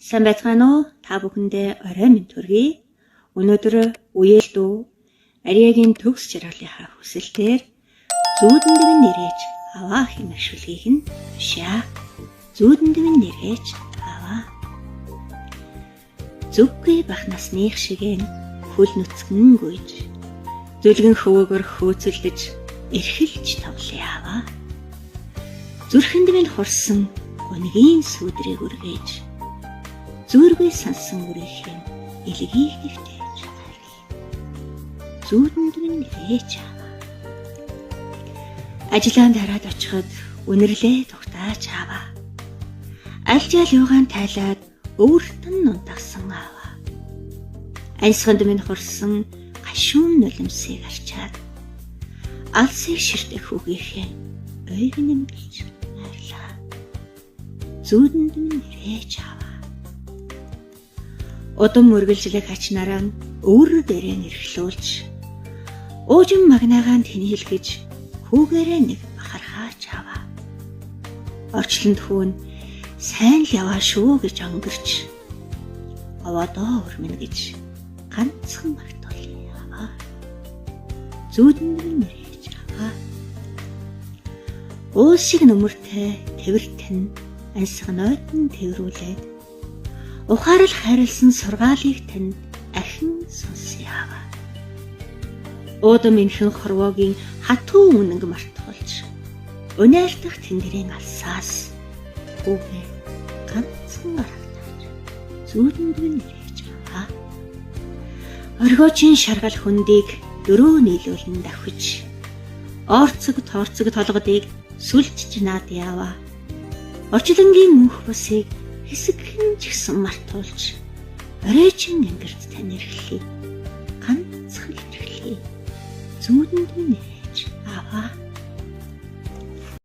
Сайн байцгаана уу? Та бүхэндээ орой минь төргий. Өнөөдөр үеэл дүү Ариагийн төгс жаргалынхаа хүсэлтээр зүүдэндээ нэрэж аваа хэмээх шүлгийг нь бишаа. Зүүдэндээ нэрэж аваа. Зүггүй бах насных шигэн хөл нүцгэн гүйж зүлгэн хөвөөгөр хөөцөлдөж эрхэлж тавлын аваа. Зүрхэнд минь хурсан гонгийн сүдрийг үргэж зүргүй сансан үрийнхэн илгийг нэвтэж зүүдэнд минь нэрэж аваа. Ажлаа дараад очиход үнэрлээ тогтааж аваа. Аль жаал юугаан тайлаад өөртөн нунтагсан аваа. Айсганд минь хурсан гашуун нулимсыг арчаад алсыг ширтэх үгийнхээ ойг нэмгэж хайрлаа. Зүүдэнд минь нэрэж аваа. Удам үргэлжлэх ачнараа өөр дээрээ нэрхлүүлж уужим магнагаан тэнхилгэж хүүгээрээ нэг бахархаач аваа. Орчлонд хүүн сайн л яваа шүү гэж өнгөрч овоодоо өрмөн гэж ганцхан мартуулъя аваа. Зүүдэнд минь нэрэж аваа. Уул шиг нөмөртэй тэвэрт нь ансган ойтон тэврүүлээд ухаарал хайрлсан сургаалыг танд ахин сонсъё аваа. Уудам инхэн хорвоогийн хатуу үнэнг мартуулж унайлдах тэнгэрийн алсаас хүүгээ ганцхан гаргаж зүүдэнд минь нэрэж аваа. Оргиочийн шаргал хөндийг дөрөв нийлүүлэн давхиж орцог торцог толгодыг сүлжж наад яваа. Орчлонгийн мөнх бусыг хэсэгхэн ч гэсэн мартуулж оройчин ингэрд тань эрхлэе. Ганцхан эрхлэе. Зүүдэнд минь нэрэж аваа.